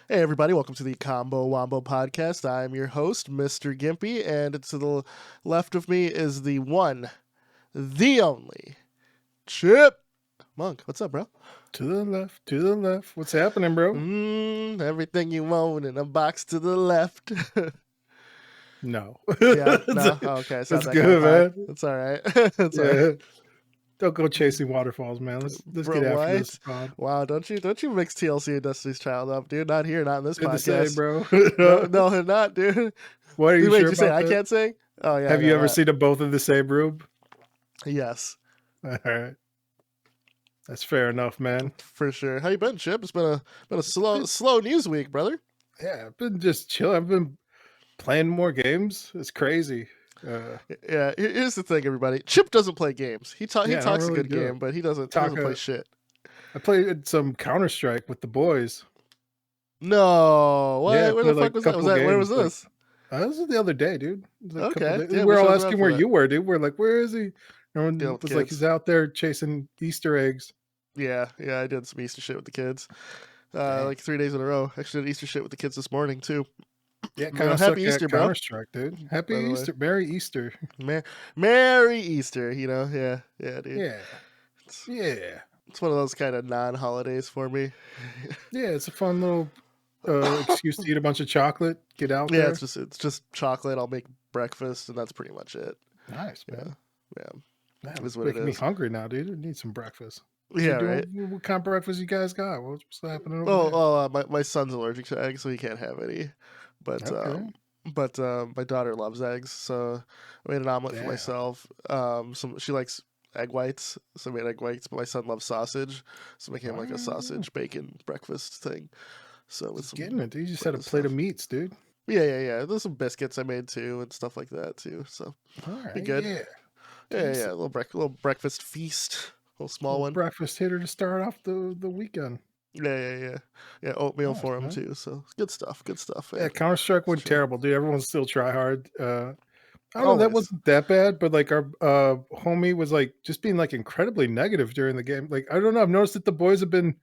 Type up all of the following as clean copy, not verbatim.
Hey everybody, welcome to the Wombo podcast. I'm your host, Mr. Gimpy, and to the left of me is the one, the only, Chip Monk. What's up, bro? To the left. What's happening, bro? Everything you own in a box to the left. No. Yeah, no? Oh, okay, it's not That's that kind of good, vibe. man. It's all right. It's all Yeah. right. Don't go chasing waterfalls, man. Let's Bro, get after what? this pod. Wow, don't you mix TLC and Destiny's Child up, dude? Not here, not in this Good to podcast. say, bro. No, they're not, dude. What are you Wait, sure you say about I that? can't sing? Oh yeah. Have you no, ever that. seen them both in the same room? Yes. All right. That's fair enough, man. For sure. How you been, Chip? It's been a slow news week, brother. Yeah, I've been just chilling. I've been playing more games. It's crazy. Yeah, here's the thing, everybody. Chip doesn't play games. He talks really a good game, but he doesn't play shit. I played some Counterstrike with the boys. No, what? Yeah, Where the fuck was that? Where was this? This was the other day, dude. Okay. Yeah, we're all asking where you were, dude. We're like, where is he? Everyone was like, he's out there chasing Easter eggs. Yeah, I did some Easter shit with the kids. Like 3 days in a row. Actually did Easter shit with the kids this morning too. Yeah, kind of happy Easter, bro. Counter-Strike, dude. Happy Easter. Merry Easter. Merry Easter, you know? Yeah, dude. Yeah. It's one of those kind of non-holidays for me. Yeah, it's a fun little excuse to eat a bunch of chocolate, get out there. Yeah, it's just chocolate. I'll make breakfast, and that's pretty much it. Nice, man. Yeah. Man, it's making me hungry now, dude. I need some breakfast. Yeah, right. What kind of breakfast you guys got? What's happening over there? My son's allergic to eggs, so he can't have any. But my daughter loves eggs, so I made an omelet for myself. She likes egg whites, so I made egg whites. But my son loves sausage, so I became like a sausage bacon breakfast thing. So with some getting it, dude. You just had a plate of meats, dude. Yeah. There's some biscuits I made too and stuff like that too. So be good. Yeah. A little breakfast feast. A little small one. Breakfast hitter to start off the weekend. Yeah. Oatmeal for him too. So good stuff. Yeah, Counter-Strike went terrible, dude. Everyone's still try hard. I don't know, that wasn't that bad, but like our homie was like just being like incredibly negative during the game. Like, I don't know. I've noticed that the boys have been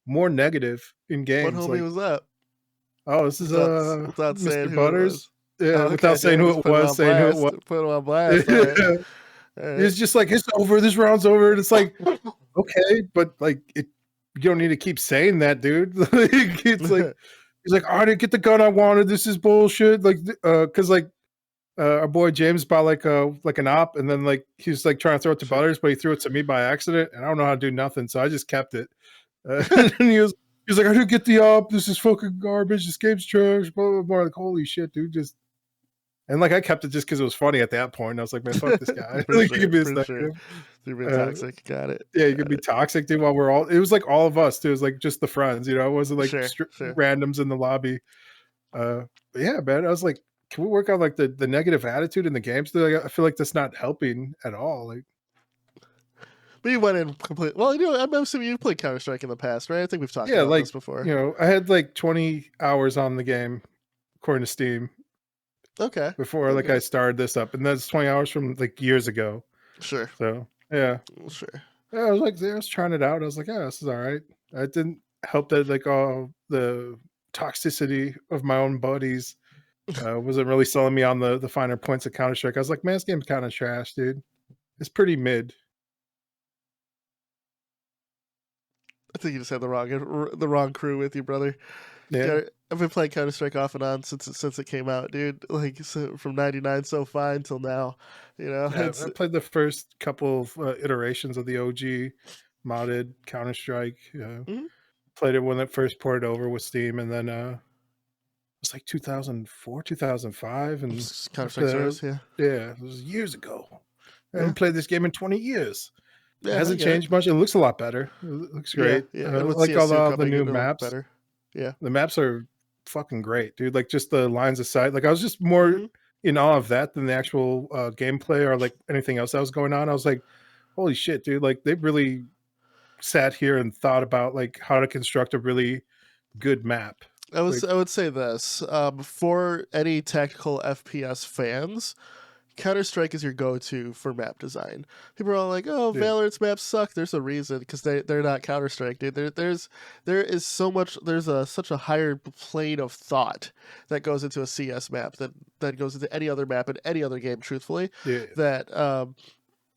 more negative in games. What homie was that? Oh, this is without saying Mr. who Butters. It was. Yeah, without saying who it was, saying who it was. Put him on blast. All right. It's just like, it's over. This round's over. And it's like, okay, but like you don't need to keep saying that, dude. It's like he's like, I didn't get the gun I wanted. This is bullshit. Like, because like our boy James bought like an op, and then like he was like trying to throw it to Butters, but he threw it to me by accident, and I don't know how to do nothing, so I just kept it. And he was like, I didn't get the op. This is fucking garbage. This game's trash. Blah blah blah. Like, holy shit, dude. And like I kept it just because it was funny at that point. I was like, man, fuck this guy. Like, you could be You're being toxic. Got it. Yeah, you could be toxic, dude. While it was like all of us, too. It was like just the friends, you know. It wasn't like randoms in the lobby. But yeah, man. I was like, can we work on like the negative attitude in the games? Like, I feel like that's not helping at all. Like, but you went in complete. Well, you know, I'm assuming you played Counter-Strike in the past, right? I think we've talked about this before. You know, I had like 20 hours on the game, according to Steam. Okay. Before like I started this up, and that's 20 hours from like years ago. Sure. So yeah. Sure. Yeah, I was trying it out. I was like, yeah, this is all right. I didn't help that like all the toxicity of my own buddies wasn't really selling me on the finer points of Counter-Strike. I was like, man, this game's kind of trash, dude. It's pretty mid. I think you just had the wrong crew with you, brother. Yeah. I've been playing Counter-Strike off and on since it came out, dude. Like from '99 so far until now, you know. Yeah, I played the first couple of iterations of the OG modded Counter-Strike. Played it when it first ported over with Steam, and then it was like 2004, 2005, and Counter-Strike Zeros, yeah, it was years ago. I haven't played this game in 20 years. It hasn't changed much. It looks a lot better. It looks great. Yeah. Like all the new maps. Better. Yeah, the maps are fucking great, dude. Like just the lines of sight. Like I was just more in awe of that than the actual gameplay or like anything else that was going on. I was like, holy shit, dude. Like they really sat here and thought about like how to construct a really good map. I would say this for any tactical FPS fans, Counter-Strike is your go-to for map design. People are all like, "Oh, Yeah. Valorant's maps suck." There's a reason because they're not Counter-Strike, dude. There is so much. There's such a higher plane of thought that goes into a CS map that goes into any other map in any other game. Truthfully, Yeah. that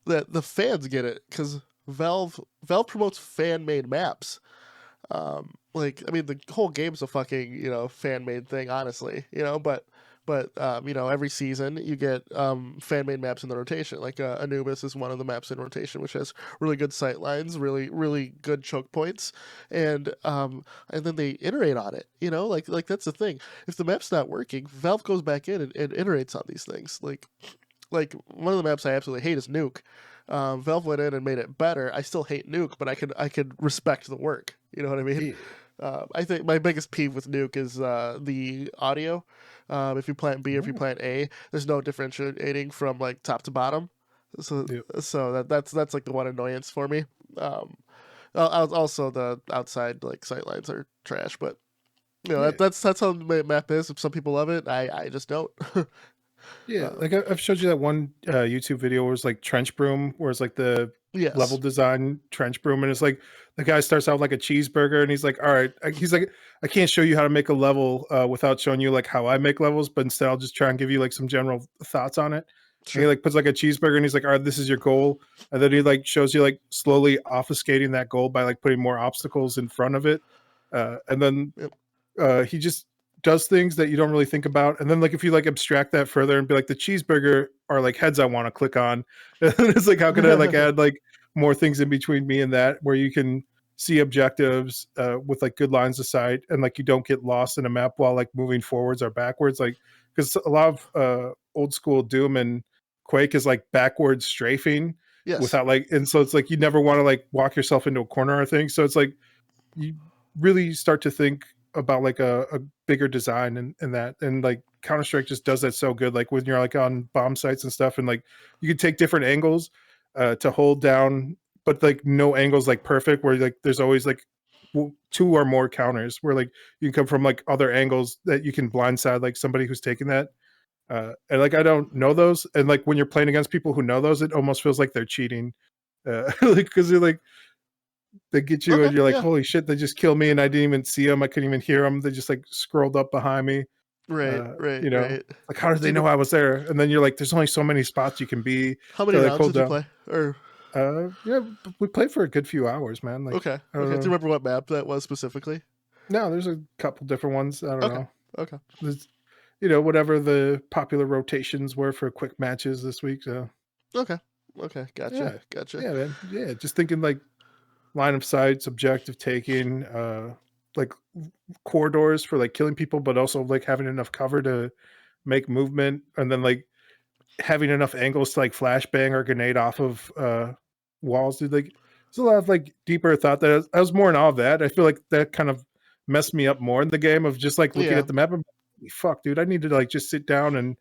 that the fans get it because Valve promotes fan-made maps. Like I mean, the whole game's a fucking fan-made thing, honestly. Every season you get fan-made maps in the rotation. Like Anubis is one of the maps in rotation, which has really good sight lines, really good choke points, and then they iterate on it. Like that's the thing. If the map's not working, Valve goes back in and iterates on these things. Like one of the maps I absolutely hate is Nuke. Valve went in and made it better. I still hate Nuke, but I could respect the work. You know what I mean? Yeah. I think my biggest peeve with Nuke is the audio. If you plant B or if you plant A, there's no differentiating from like top to bottom. So Yeah. that's like the one annoyance for me. Also the outside like sightlines are trash, but Yeah. that's how the map is. If some people love it, I just don't. Yeah, uh, like I've showed you that one YouTube video where it's like trench broom, where it's like the level yes, design trench broom, and it's like the guy starts out with like a cheeseburger, and he's like, "All right," he's like, "I can't show you how to make a level without showing you like how I make levels, but instead I'll just try and give you like some general thoughts on it." And he sure, like puts like a cheeseburger, and he's like, "All right, this is your goal," and then he like shows you like slowly obfuscating that goal by like putting more obstacles in front of it, and then yep. he just does things that you don't really think about. And then like if you like abstract that further and be like the cheeseburger are like heads I want to click on. And it's like how can I like add like more things in between me and that where you can see objectives with like good lines of sight and like you don't get lost in a map while like moving forwards or backwards. Like because a lot of old school Doom and Quake is like backwards strafing Yes, without like and so it's like you never want to like walk yourself into a corner or thing. So it's like you really start to think about like a bigger design and that and like Counter-Strike just does that so good like when you're like on bomb sites and stuff and like you can take different angles to hold down but like no angles like perfect where like there's always like two or more counters where like you can come from like other angles that you can blindside like somebody who's taking that and like I don't know those and like when you're playing against people who know those it almost feels like they're cheating like because they're like they get you okay, and you're like, yeah, holy shit, they just killed me and I didn't even see them. I couldn't even hear them. They just like scrolled up behind me. right, right, You know, right. like how did Do they you know know I was there? And then you're like, there's only so many spots you can be how many to like rounds hold did you down. play? Or Yeah, we played for a good few hours, man. Like, okay, I don't okay. Do you know. remember what map that was specifically? No, there's a couple different ones. I don't Okay, know. okay, There's, whatever the popular rotations were for quick matches this week. So, okay, okay. Gotcha, yeah. gotcha. Yeah, man. Yeah. Just thinking like line of sight, objective taking, like corridors for like killing people, but also like having enough cover to make movement, and then like having enough angles to like flashbang or grenade off of walls. Dude, like there's a lot of like deeper thought that I was more in awe of that. I feel like that kind of messed me up more in the game of just like looking Yeah. at the map and fuck, dude, I need to like just sit down and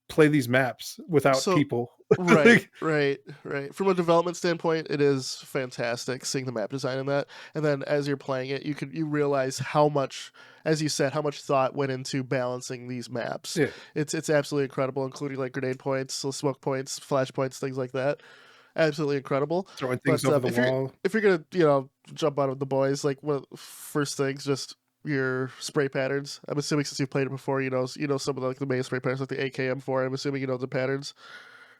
play these maps without So people. right, Like, right, right. From a development standpoint, it is fantastic seeing the map design in that. And then as you're playing it, you realize how much, as you said, how much thought went into balancing these maps. yeah, It's absolutely incredible, including like grenade points, smoke points, flash points, things like that. Absolutely incredible. throwing things But over the if you're wall. gonna jump out of the boys, like one of the first things, just your spray patterns. I'm assuming since you've played it before, you know some of the, like the main spray patterns, like the AKM4. I'm assuming you know the patterns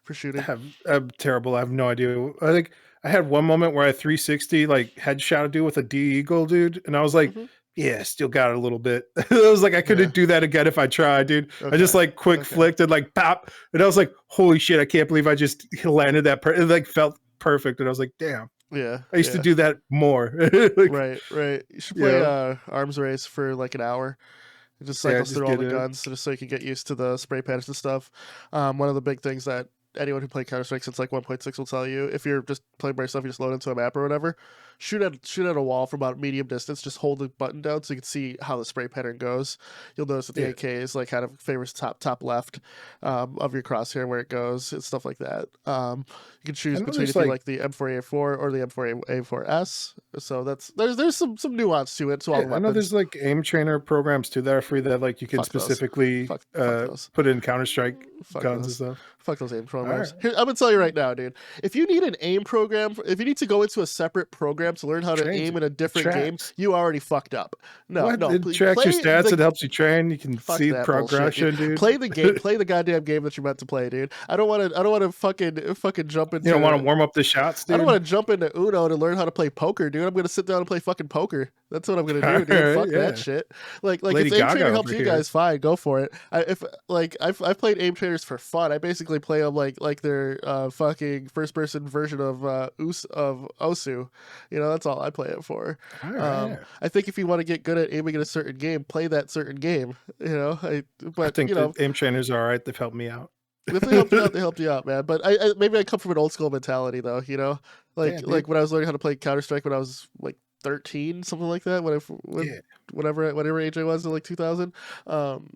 for shooting. I'm terrible. I have no idea. I think I had one moment where I 360 like headshot a dude with a D Eagle, dude, and I was like, Hmm. yeah, still got it a little bit. I was like, I Yeah. couldn't do that again if I tried, dude. I just Okay. like quick Okay. flicked and like pop, and I was like, holy shit, I can't believe I just landed that. It like felt perfect, and I was like, damn, Yeah. I used to Yeah. do that more. Like, Right. Right. You should you play know, Arms Race for like an hour. It just yeah, cycles just through all get the it. guns just so you can get used to the spray patterns and stuff. One of the big things that anyone who played Counter Strike since like 1.6 will tell you, if you're just playing by yourself, you just load into a map or whatever, shoot at a wall from about medium distance. Just hold the button down so you can see how the spray pattern goes. You'll notice that the Yeah, AK is like kind of favors top left of your crosshair where it goes and stuff like that. You can I choose know between there's if you like like the M4A4 or the M4A4S. So there's some nuance to it to all yeah, the I know weapons. there's like aim trainer programs too that are free that like you can Fuck those. specifically Fuck those. put in Counter Strike Fuck guns and those. stuff. Fuck those aim All programs. right. Here, I'm gonna tell you right now, dude. If you need an aim program, if you need to go into a separate program to learn how to Trains aim it. in a different game, Tracks. you already fucked up. No, What? no. It tracks your Play stats. It the helps you train. You can fuck see that bullshit, dude. progression, dude. Play the game. Play the goddamn game that you're meant to play, dude. I don't want to. I don't want to fucking jump You don't want to into. warm up the shots, I don't want dude. to jump into Uno to learn how to play poker, dude. I'm gonna sit down and play fucking poker. That's what I'm gonna All do, dude. right, Fuck that yeah. shit. Like Lady if aim Gaga trainer helps over you here. guys, fine, go for it. If like I've played aim trainers for fun. I basically play them like their fucking first person version of Osu. You know, that's all I play it for. All right. I think if you want to get good at aiming in a certain game, play that certain game. You know, I but think you the know, aim trainers are all right. They've helped me out. if they helped you out, they helped you out, man. But I maybe I come from an old school mentality though. You know, Yeah, like dude. when I was learning how to play Counterstrike when I was like 13, something like that. Yeah. Whatever age I was in like 2000. Um,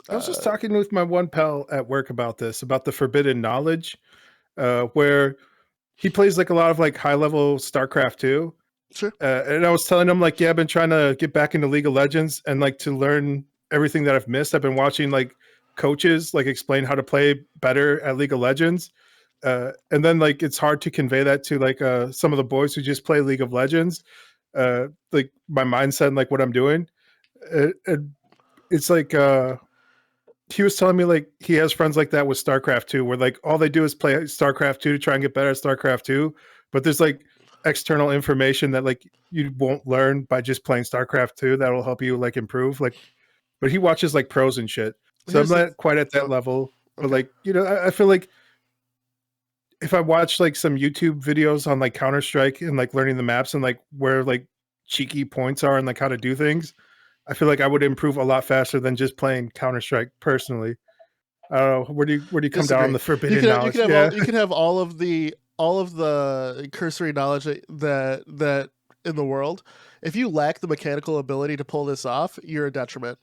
I was just uh, talking with my one pal at work about this, about the forbidden knowledge, where he plays like a lot of like high level StarCraft 2. sure. And I was telling him like, yeah, I've been trying to get back into League of Legends and like to learn everything that I've missed. I've been watching like coaches like explain how to play better at League of Legends. And then like it's hard to convey that to like some of the boys who just play League of Legends. Like my mindset and like what I'm doing. And it's like he was telling me like he has friends like that with StarCraft 2, where like all they do is play StarCraft 2 to try and get better at StarCraft 2. But there's like external information that like you won't learn by just playing StarCraft 2 that'll help you like improve. Like, but he watches like pros and shit. So I'm Here's the not quite at that so level. But okay. like, you know, I feel like if I watch like some YouTube videos on like Counter-Strike and like learning the maps and like where like cheeky points are and like how to do things, I feel like I would improve a lot faster than just playing Counter-Strike personally. I don't know. Where do you come down on Disagree. the forbidden You knowledge? can have Yeah. all of the cursory knowledge that in the world. If you lack the mechanical ability to pull this off, you're a detriment.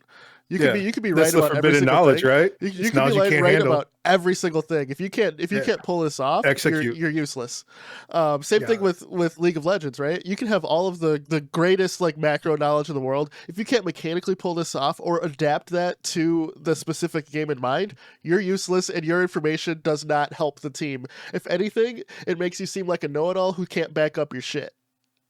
Yeah. You could be That's right the about every forbidden single knowledge, thing. right? You It's could be knowledge you can't right handle. about every single thing. If you Yeah. can't pull this off, Execute. you're useless. Same thing Yeah. with League of Legends, right? You can have all of the greatest like macro knowledge in the world. If you can't mechanically pull this off or adapt that to the specific game in mind, you're useless, and your information does not help the team. If anything, it makes you seem like a know-it-all who can't back up your shit.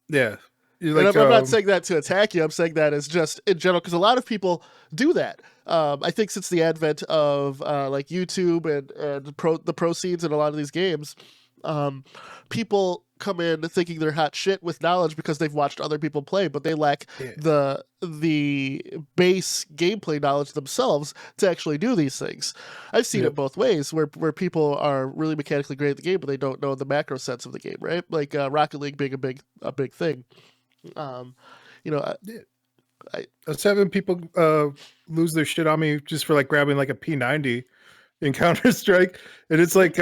Yeah. You're And like I'm not saying that to attack you. I'm saying that as just in general because a lot of people do that. I think since the advent of like YouTube and the proceeds in a lot of these games, um, people come in thinking they're hot shit with knowledge because they've watched other people play, but they lack yeah. the base gameplay knowledge themselves to actually do these things. I've seen Yeah. it both ways, where people are really mechanically great at the game, but they don't know the macro sense of the game, right? Like Rocket League being a big thing. Um, you know, Yeah. I I was having people lose their shit on me just for like grabbing like a P90 in Counter Strike, and it's like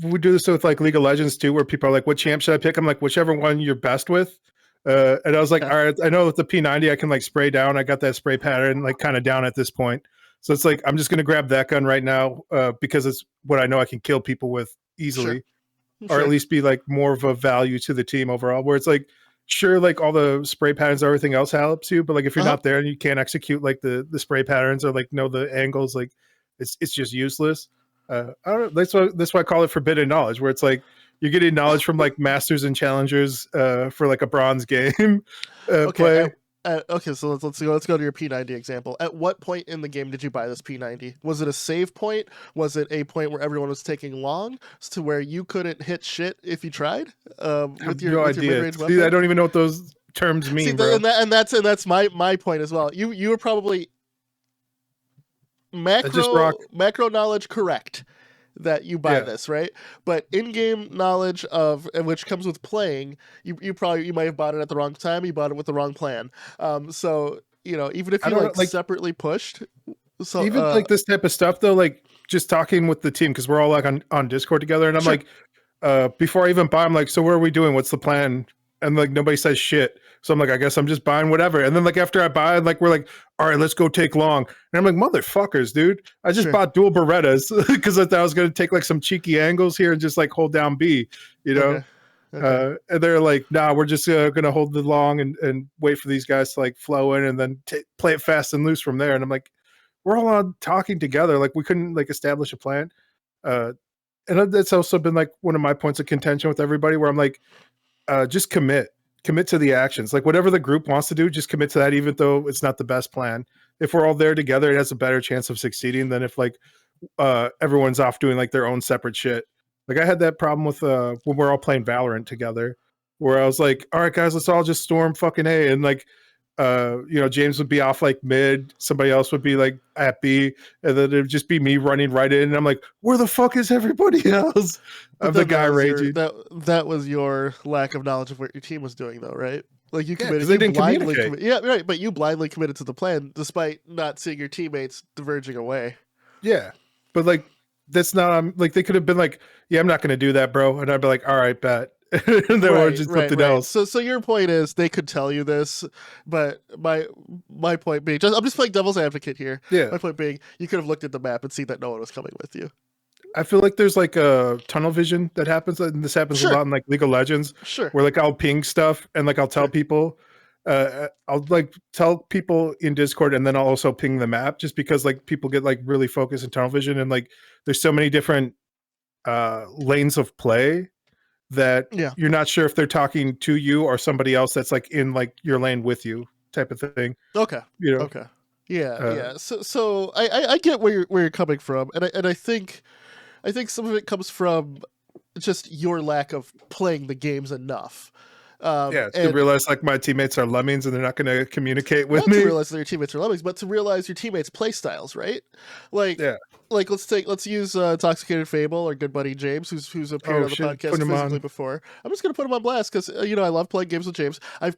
we do this with like League of Legends too, where people are like, "What champ should I pick?" I'm like, "Whichever one you're best with." And I was like, yeah, "All right, I know with the P90 I can like spray down. I got that spray pattern like kind of down at this point, so it's like I'm just gonna grab that gun right now because it's what I know I can kill people with sure, easily, or at sure, least be like more of a value to the team overall. Where it's like, sure, like all the spray patterns, everything else helps you, but like if you're uh-huh. not there and you can't execute like the spray patterns or like know the angles, like it's just useless. I don't know. That's why I call it forbidden knowledge, where it's like you're getting knowledge from like masters and challengers for like a bronze game Okay, play. okay, so let's go to your P90 example. At what point in the game did you buy this P90? Was it a save point? Was it a point where everyone was taking long to where you couldn't hit shit if you tried I have with no your mid idea. range See, I weapon? don't even know what those terms See, mean, bro. and that's my point as well. You were probably I just rock. macro knowledge correct that you buy Yeah, this, right? But in-game knowledge of which comes with playing, you might have bought it at the wrong time, you bought it with the wrong plan. So, you know, even if I you don't know. like Like separately pushed, so even like this type of stuff though, like just talking with the team because we're all like on Discord together, and I'm sure, like, before I even buy, I'm like, so what are we doing? What's the plan? And like nobody says shit. So I'm like, I guess I'm just buying whatever. And then like after I buy, like we're like, all right, let's go take long. And I'm like, motherfuckers, dude. I just sure. bought dual Berettas because I thought I was gonna take like some cheeky angles here and just like hold down B, you know? Okay. Okay. And they're like, nah, we're just gonna hold the long and wait for these guys to like flow in and then play it fast and loose from there. And I'm like, we're all on talking together. Like we couldn't like establish a plan. And that's also been like one of my points of contention with everybody, where I'm like, just commit to the actions. Like whatever the group wants to do, just commit to that, even though it's not the best plan. If we're all there together, it has a better chance of succeeding than if like everyone's off doing like their own separate shit. Like I had that problem with when we're all playing Valorant together, where I was like, all right, guys, let's all just storm fucking A. And like, James would be off like mid, somebody else would be like at B, and then it'd just be me running right in. And I'm like, where the fuck is everybody else? I'm the guy raging. That was your lack of knowledge of what your team was doing, though, right? Like you committed, they didn't communicate. Yeah, right. But you blindly committed to the plan, despite not seeing your teammates diverging away. Yeah, but like that's not. Like they could have been like, yeah, I'm not going to do that, bro, and I'd be like, all right, bet. And then right, just something else. So your point is they could tell you this, but my point being, I'm just playing devil's advocate here. Yeah. My point being, you could have looked at the map and seen that no one was coming with you. I feel like there's like a tunnel vision that happens, and this happens a lot in like League of Legends. Sure. Where like I'll ping stuff and like I'll tell people, I'll like tell people in Discord, and then I'll also ping the map, just because like people get like really focused in tunnel vision, and like there's so many different lanes of play that you're not sure if they're talking to you or somebody else that's like in like your lane with you, type of thing. Okay. Okay. Yeah. So I get where you're coming from, and I think some of it comes from just your lack of playing the games enough. To realize like my teammates are lemmings and they're not going to communicate with me. To realize that your teammates are lemmings, but to realize your teammates' play styles, right? Like, let's use Intoxicated Fable or good buddy James, who's appeared on the podcast physically before. I'm just going to put him on blast because I love playing games with James. I've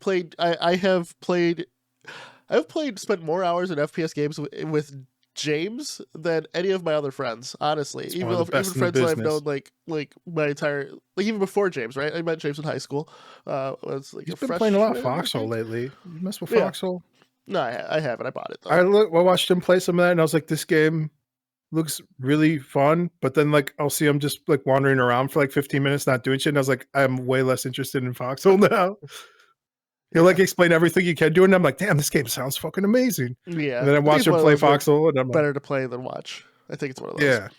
spent more hours in FPS games with James than any of my other friends, honestly. Even friends that I've known like my entire, like even before James, right? I met James in high school. You've been playing a lot of Foxhole lately. You mess with Foxhole? No, I haven't. I bought it though. I watched him play some of that, and I was like, this game looks really fun. But then like I'll see him just like wandering around for like 15 minutes, not doing shit, and I was like, I'm way less interested in Foxhole now. He'll like explain everything you can do, and I'm like, damn, this game sounds fucking amazing. Yeah. And then I watch him play Foxhole, and I'm better to play than watch. I think it's one of those. Yeah.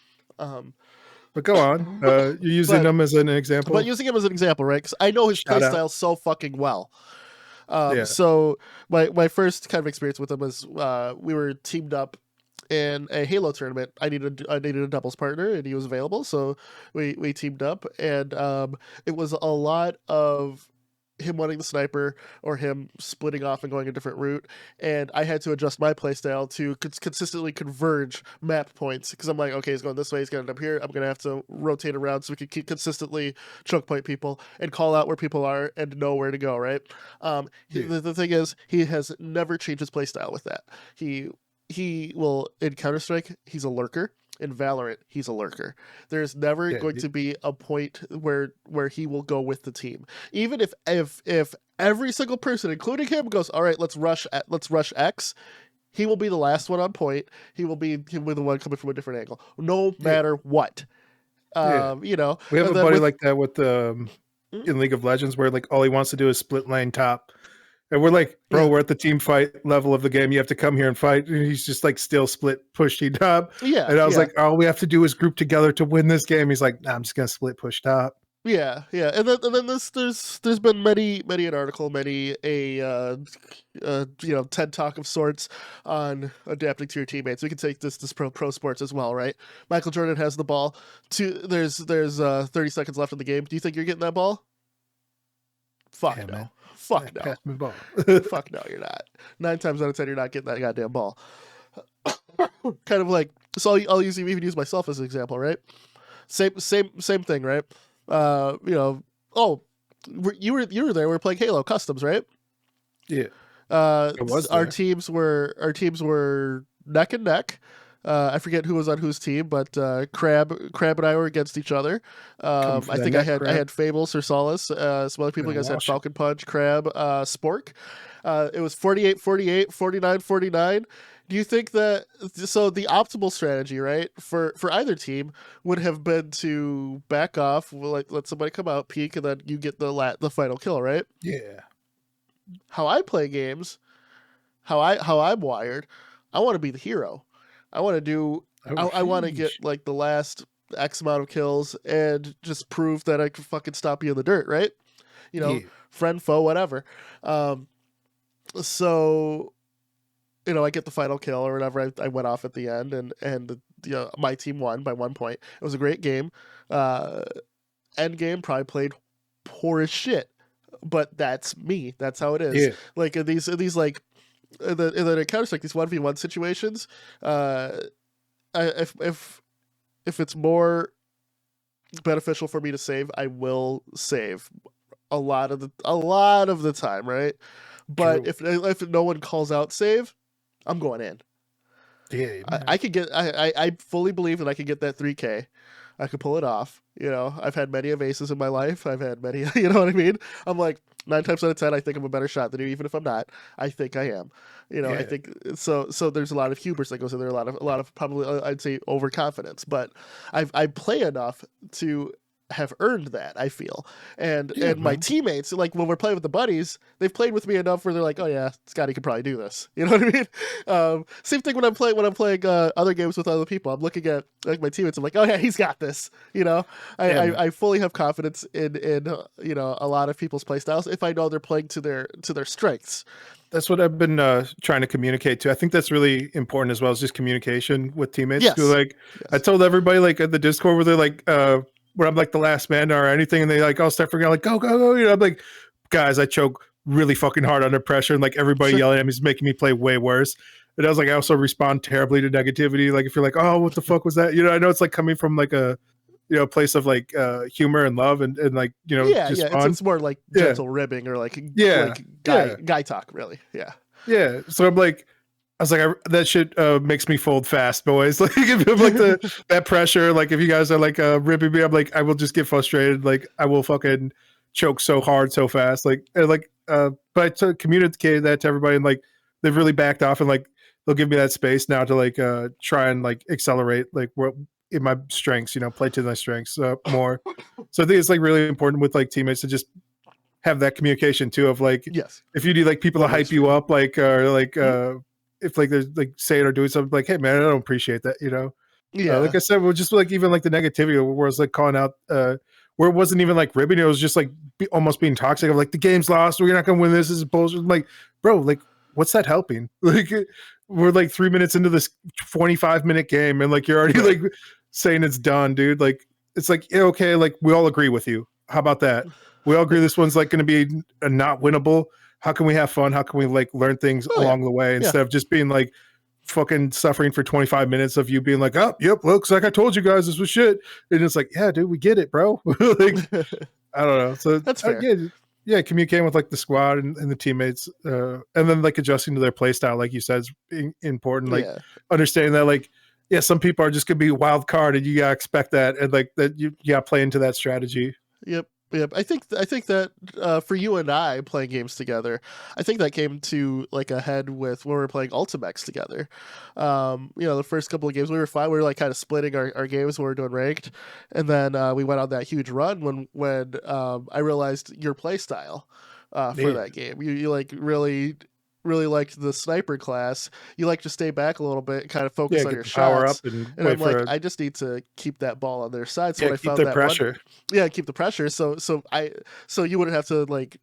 But go on. You're using him as an example. But using him as an example, right? Because I know his playstyle so fucking well. So my first kind of experience with him was we were teamed up in a Halo tournament. I needed a doubles partner, and he was available, so we teamed up, and it was a lot of him wanting the sniper or him splitting off and going a different route, and I had to adjust my playstyle to consistently converge map points, because I'm like, okay, he's going this way, he's gonna end up here, I'm gonna have to rotate around so we can keep consistently choke point people and call out where people are and know where to go, right? The thing is, he has never changed his playstyle with that. He will, in Counterstrike, he's a lurker. In Valorant, he's a lurker. There's never going to be a point where he will go with the team. Even if every single person, including him, goes, all right, let's rush X, he will be the last one on point. He will be the one coming from a different angle, no matter what. We have a buddy like that with in League of Legends, where like all he wants to do is split lane top. And we're like, bro, we're at the team fight level of the game. You have to come here and fight. And he's just like still split push top. Yeah. And I was like, all we have to do is group together to win this game. He's like, nah, I'm just gonna split push top. Yeah. And then there's been many an article, many a TED talk of sorts on adapting to your teammates. We can take this pro sports as well, right? Michael Jordan has the ball. There's 30 seconds left in the game. Do you think you're getting that ball? Fuck no. Man. Fuck no. Pass me the ball. Fuck no, you're not. 9 times out of 10, you're not getting that goddamn ball. Kind of like, so I'll even use myself as an example, right? Same thing, right? You were there. We were playing Halo Customs, right? Yeah. Our teams were neck and neck. I forget who was on whose team, but Crab and I were against each other. I think I had Fable, Sir Solace, some other people. You guys had Falcon Punch, Crab, Spork. It was 48-48, 49-49. Do you think that, so the optimal strategy, right, for either team would have been to back off, like let somebody come out, peek, and then you get the final kill, right? Yeah. How I play games, how I'm wired, I want to be the hero. I want to get like the last X amount of kills and just prove that I can fucking stop you in the dirt, right? You know, Yeah. friend, foe, whatever. So I get the final kill or whatever. I went off at the end, and my team won by 1 point. It was a great game. Uh, End game probably played poor as shit, but that's me. That's how it is. Yeah. Like in these like in the counterstrike, these 1v1 situations. If it's more beneficial for me to save, I will save a lot of the time, right? But True. if no one calls out save, I'm going in. Yeah, I man. could get I fully believe that I could get that 3K. I could pull it off. I've had many of aces in my life. I've had many, you know what I mean? I'm like 9 times out of 10, I think I'm a better shot than you, even if I'm not. I think I am. I Yeah. think so. So there's a lot of hubris that goes in there. A lot of probably I'd say overconfidence. But I play enough to have earned that, I feel. and Yeah, and my man. teammates, like when we're playing with the buddies, they've played with me enough where they're like, oh yeah, Scotty could probably do this, you know what I mean? Same thing when I'm playing other games with other people. I'm looking at like my teammates, I'm like, oh yeah, he's got this, I, Yeah, man. I, I fully have confidence in a lot of people's play styles if I know they're playing to their strengths. That's what I've been trying to communicate to. I think that's really important as well as just communication with teammates. 'Cause, Yes. like I Yes. told everybody like at the Discord where they're like when I'm like the last man or anything and they like all start freaking out like go go go, I'm like, guys, I choke really fucking hard under pressure and like everybody yelling at me is making me play way worse. And I was like, I also respond terribly to negativity. Like if you're like, oh, what the fuck was that? I know it's like coming from like a place of like humor and love and like Yeah, just yeah. It's fun. it's more like Yeah, gentle ribbing or like yeah, like guy yeah. guy talk, really. Yeah. Yeah, so I'm like, I was like, that shit makes me fold fast, boys. Like, if I'm like that pressure, like if you guys are like ripping me, I'm like, I will just get frustrated. Like, I will fucking choke so hard, so fast. Like, and like, but I communicated that to everybody, and like, they've really backed off, and like, they'll give me that space now to like try and like accelerate like what in my strengths, play to my strengths more. So I think it's like really important with like teammates to just have that communication too of like Yes. if you need like people to Always. hype you up like or like Mhm. if like there's like saying or doing something like hey man I don't appreciate that. Like Yeah. I said we're just like even like the negativity where it's like calling out where it wasn't even like ribbing, it was just like almost being toxic of like the game's lost, we're not gonna win, this is bullshit. I'm like bro, like what's that helping? Like we're like 3 minutes into this 25-minute game and like you're already Right. like saying it's done, dude. Like it's like yeah, okay, like we all agree with you, how about that? We all agree this one's like going to be not winnable. How can we have fun? How can we like learn things Oh yeah. along the way Yeah. instead of just being like fucking suffering for 25 minutes of you being like, oh, yep, looks like I told you guys this was shit. And it's like, yeah, dude, we get it, bro. Like, I don't know. So That's fair. yeah, yeah, communicating with like the squad and the teammates, and then like adjusting to their play style, like you said, is important. Like Yeah. understanding that, like, yeah, some people are just gonna be wild card, and you gotta expect that, and like that you gotta play into that strategy. Yep. Yep. I think that for you and I playing games together, I think that came to like a head with when we were playing Ultimex together. The first couple of games we were fine. We were like kind of splitting our games when we were doing ranked, and then we went on that huge run when I realized your play style for Yeah, that game. You like really liked the sniper class. You like to stay back a little bit, kind of yeah, focus on get your the power shots. up and And I'm wait like, for I just need to keep that ball on their side. So yeah, when I keep found the that one, pressure. yeah, keep the pressure. So you wouldn't have to like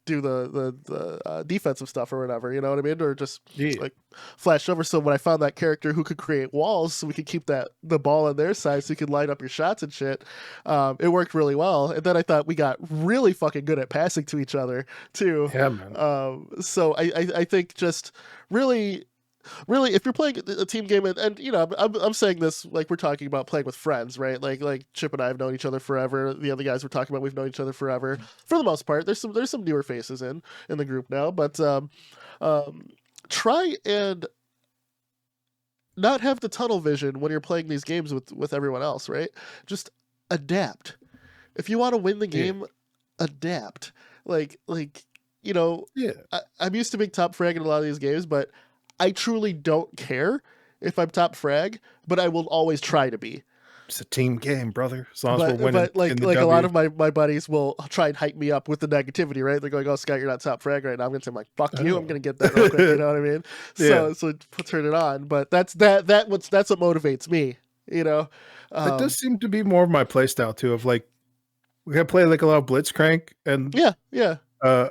do the defensive stuff or whatever. You know what I mean? Or just Yeah, like flash over. So when I found that character who could create walls, so we could keep the ball on their side, so you could line up your shots and shit. It worked really well. And then I thought we got really fucking good at passing to each other too. yeah, man. So I think just really really if you're playing a team game, and I'm saying this like we're talking about playing with friends, right? Like Chip and I have known each other forever. The other guys we're talking about, we've known each other forever for the most part. There's some newer faces in the group now, but um try and not have the tunnel vision when you're playing these games with everyone else, right? Just adapt. If you want to win the Yeah, game, adapt. Like you know, yeah. I'm used to being top frag in a lot of these games, but I truly don't care if I'm top frag, but I will always try to be. It's a team game, brother. As long as we're But winning but in like the like a lot W. of my buddies will try and hype me up with the negativity, right? They're going, "Oh, Scott, you're not top frag right now." I'm gonna say, "I'm like, fuck you. I'm Oh. gonna get that real quick." You know what I mean? Yeah, So turn it on. But that's what motivates me. You know, That does Um, seem to be more of my play style too. Of like, we can play like a lot of Blitzcrank and yeah, yeah, uh,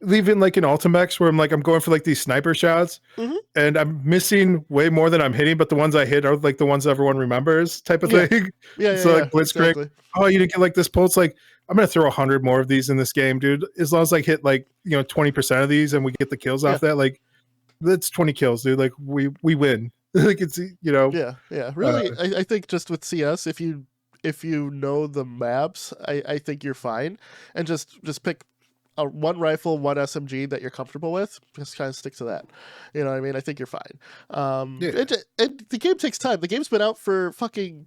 leaving like an Ultimax where I'm going for like these sniper shots hmm, and I'm missing way more than I'm hitting, but the ones I hit are like the ones everyone remembers type of yeah, thing. yeah, yeah, So like yeah, Blitzcrank, exactly. oh, you didn't get like this pulse. Like I'm gonna throw 100 more of these in this game, dude. As long as I hit like 20% of these and we get the kills Yeah, off that, like that's 20 kills, dude. Like we win. Like it's yeah, yeah. uh, Really, I think just with CS, if you know the maps, I think you're fine, and just pick one rifle, one SMG that you're comfortable with. Just kind of stick to that. You know what I mean? I think you're fine. yeah, The game takes time. The game's been out for fucking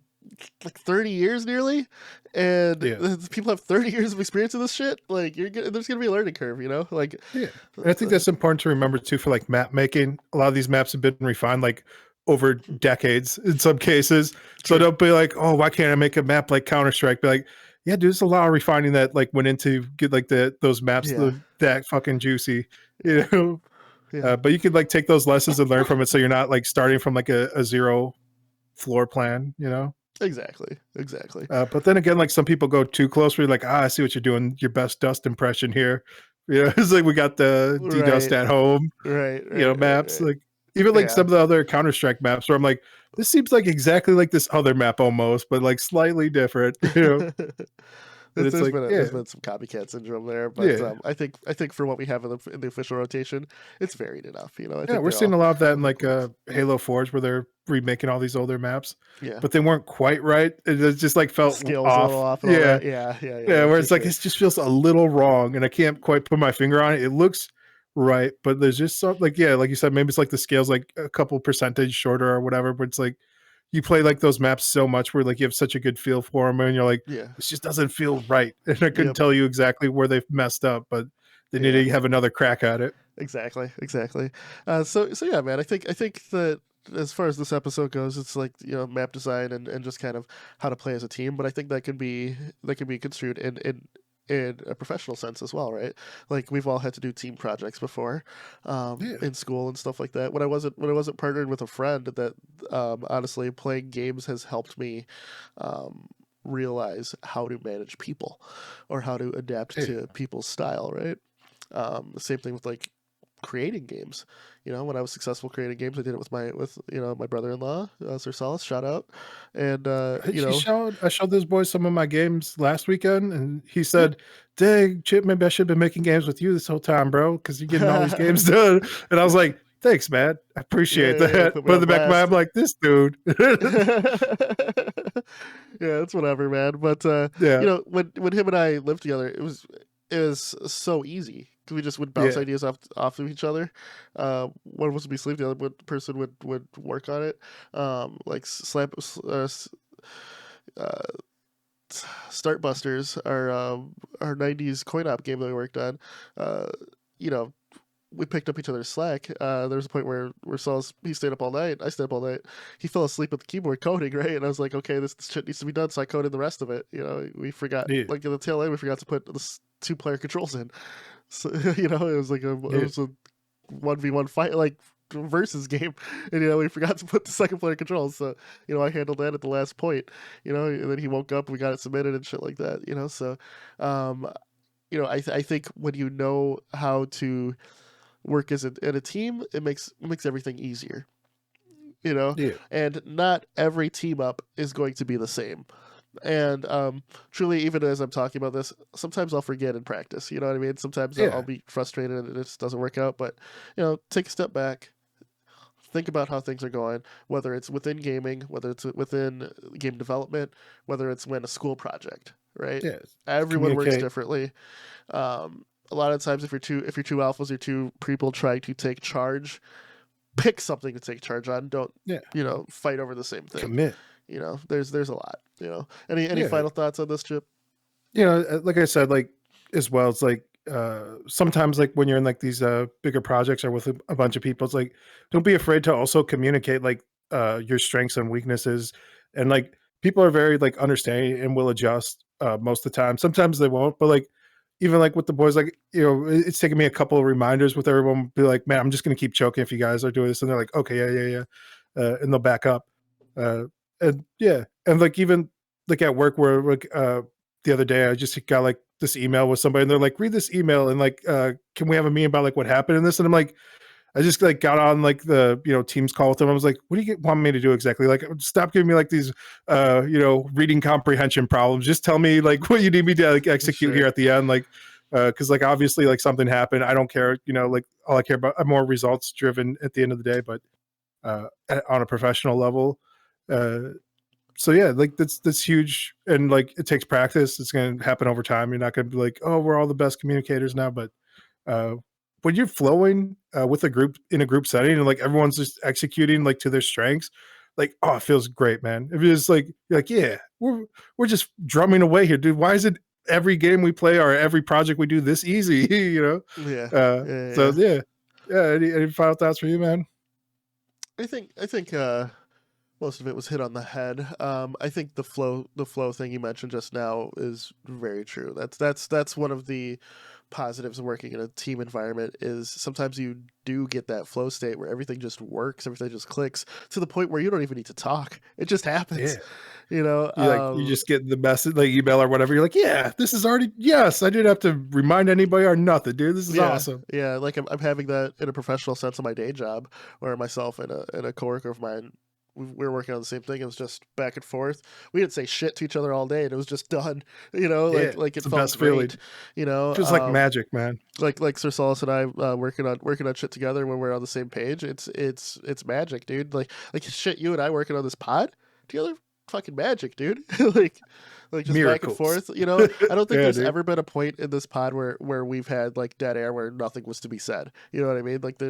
like 30 years nearly, and yeah. people have 30 years of experience in this shit. Like there's gonna be a learning curve, you know? Like, Yeah. And I think that's important to remember too for like map making. A lot of these maps have been refined like over decades in some cases. So true. don't be like, oh, why can't I make a map like Counter-Strike? Be like, yeah, dude, there's a lot of refining that like went into get like those maps Yeah, that fucking juicy, yeah, you know. yeah. But you could like take those lessons and learn from it, so you're not like starting from like a zero floor plan, you know. Exactly, exactly. But then again, like some people go too close. Where you're like, I see what you're doing. Your best dust impression here. Yeah, it's like we got the D Dust Right, at home, right, right, right, maps. right. Like even like Yeah. some of the other Counter Strike maps where I'm like, this seems like exactly like this other map almost, but like slightly different. And it's like, yeah, There's been some copycat syndrome there, but yeah, I think for what we have in the official rotation, it's varied enough. You know, I yeah. think We're seeing a lot of that in they're like cool. Halo Forge where they're remaking all these older maps, Yeah, but they weren't quite right. It just like the felt scales a little off. off and all Yeah, that. Yeah, yeah, yeah, yeah, yeah, where for it's like sure. it just feels a little wrong, and I can't quite put my finger on it. It looks right, but there's just some like yeah, like you said, maybe it's like the scale's like a couple percentage shorter or whatever. But it's like you play like those maps so much where like you have such a good feel for them, and you're like, Yeah. this just doesn't feel right. And I couldn't Yep. tell you exactly where they've messed up, but they need Yeah. to have another crack at it. Exactly. Exactly. So yeah, man. I think that as far as this episode goes, it's like map design and just kind of how to play as a team. But I think that can be construed in a professional sense as well, right? Like we've all had to do team projects before, Yeah, in school and stuff like that. When I wasn't partnered with a friend, that honestly playing games has helped me um, realize how to manage people or how to adapt yeah. to people's style, right? The same thing with like creating games. You know, when I was successful creating games, I did it with my brother-in-law, Sir Solace, shout out, and I showed those boys some of my games last weekend, and he yeah. said, "Dang, Chip, maybe I should have been making games with you this whole time, bro, because you're getting all these games done." And I was like, "Thanks, man. I appreciate Yeah, that." put me But in on the back of my mind, blast. I'm like, "This dude." Yeah, it's whatever, man. But Yeah, when him and I lived together, it was so easy. We just would bounce yeah. ideas off of each other. One was to be asleep, the other person would work on it. Like uh, Start Busters, our '90s coin op game that we worked on. Uh, you know, we picked up each other's slack. There was a point where Saul's he stayed up all night. I stayed up all night. He fell asleep at the keyboard coding, right? And I was like, okay, this shit needs to be done. So I coded the rest of it. You know, we forgot Yeah, like in the tail end, we forgot to put the two-player controls in. So it was like it yeah, was a 1v1 fight like versus game, and we forgot to put the second player controls. So I handled that at the last point. And then he woke up, we got it submitted and shit like that. So um, I think when you know how to work in a team, it makes everything easier. yeah, And not every team up is going to be the same. And truly, even as I'm talking about this, sometimes I'll forget in practice. You know what I mean? Sometimes I'll yeah, be frustrated and it just doesn't work out. But take a step back, think about how things are going, whether it's within gaming, whether it's within game development, whether it's when a school project, right? yeah. Everyone works Communicate. differently. A lot of times, if you're two alphas, you're two people trying to take charge. Pick something to take charge on. Don't Yeah, fight over the same thing. commit. There's a lot. Any Yeah, final thoughts on this, Chip? like I said, like as well, it's like sometimes like when you're in like these bigger projects or with a bunch of people, it's like don't be afraid to also communicate like your strengths and weaknesses, and like people are very like understanding and will adjust most of the time. Sometimes they won't, but like even like with the boys, like it's taken me a couple of reminders with everyone. Be like, man, I'm just gonna keep choking if you guys are doing this, and they're like, okay, yeah, yeah, yeah, and they'll back up, uh, and yeah. And like even like at work where like the other day I just got like this email with somebody and they're like, read this email and like can we have a meeting about like what happened in this? And I'm like, I just like got on like the Teams call with them. I was like, what do you want me to do exactly? Like, stop giving me like these reading comprehension problems. Just tell me like what you need me to like execute here at the end. Like because like obviously like something happened. I don't care, like all I care about, I'm more results driven at the end of the day, but on a professional level. So yeah, like that's huge, and like it takes practice. It's going to happen over time. You're not going to be like, oh, we're all the best communicators now, but uh, when you're flowing with a group in a group setting and like everyone's just executing like to their strengths, like oh, it feels great, man. If it's like you're like, yeah, we're just drumming away here, dude. Why is it every game we play or every project we do this easy? Yeah. So yeah. Any final thoughts for you, man? I think most of it was hit on the head. I think the flow thing you mentioned just now is very true. That's one of the positives of working in a team environment is sometimes you do get that flow state where everything just works, everything just clicks to the point where you don't even need to talk. It just happens. Yeah. You know, You just get the message, like email or whatever. You're like, yeah, this is already, yes, I didn't have to remind anybody or nothing, dude. This is awesome. Yeah. Like I'm having that in a professional sense of my day job, where myself and a coworker of mine, we were working on the same thing. It was just back and forth. We didn't say shit to each other all day, and it was just done. Yeah, Like it it's the felt best feeling. great. You know, Feels like magic, man. like Sir Solis and I working on shit together when we're on the same page. It's magic, dude. Like shit, you and I working on this pod together, fucking magic, dude. Like just back and Miracles. forth. You know, I don't think Yeah, there's dude. ever been a point in this pod where we've had like dead air where nothing was to be said. You know what I mean? Like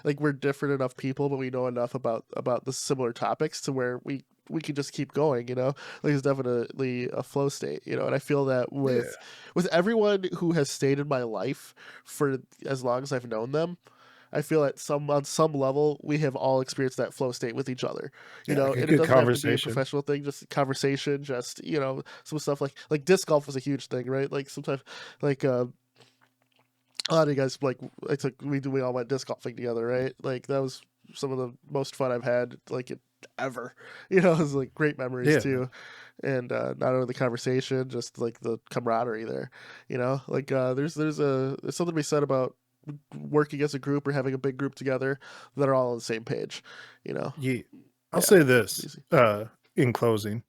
like we're different enough people, but we know enough about the similar topics to where we can just keep going. You know, like it's definitely a flow state. You know, and I feel that Yeah. with everyone who has stayed in my life for as long as I've known them, I feel on some level we have all experienced that flow state with each other. You Yeah, know, like a and it good doesn't have to be a conversation. professional thing, just conversation, just some stuff like disc golf was a huge thing, right? Like sometimes like a lot of you guys like it's like we all went disc golfing together, right? Like that was some of the most fun I've had ever. You know, it was like great memories Yeah, man. too. And not only the conversation, just like the camaraderie there. You know, like there's something to be said about working as a group or having a big group together that are all on the same page. You know, Yeah. I'll yeah, say it's this easy. in closing.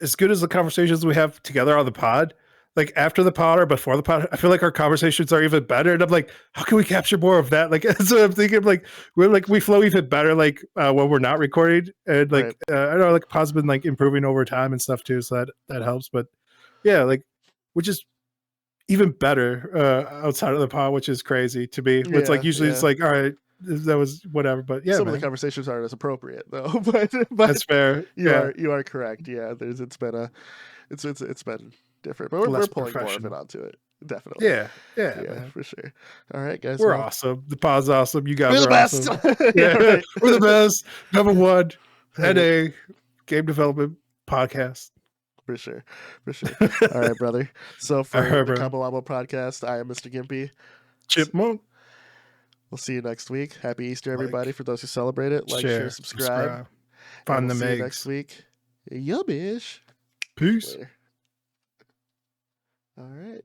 As good as the conversations we have together on the pod, like after the pod or before the pod, I feel like our conversations are even better. And I'm like, how can we capture more of that? Like, so I'm thinking like we flow even better like when we're not recording, and Right. like I know like pod's been like improving over time and stuff too, so that helps. But yeah, like which is even better outside of the pod, which is crazy to me. It's like Yeah, usually it's yeah. like all right, that was whatever. But yeah, Some of the man, conversations aren't as appropriate though, but that's fair. Yeah, you are correct. Yeah, it's been it's been different, but we're less pulling more of it professional. onto it. Definitely. Yeah, Yeah, man. for sure. All right, guys. We're Well, awesome. The pod's awesome. You guys we're the are best. awesome. Yeah, Yeah, right. we're the best. Number one, Right. NA game development podcast. For sure. For sure. All right, brother. So All for right, the bro. Combo Wombo podcast, I am Mr. Gimpy. Chipmunk. We'll see you next week. Happy Easter, everybody. Like, For those who celebrate it, like, share, share, subscribe, subscribe. and we'll Find them see you next eggs. week. Yummish. Peace. Later. All right.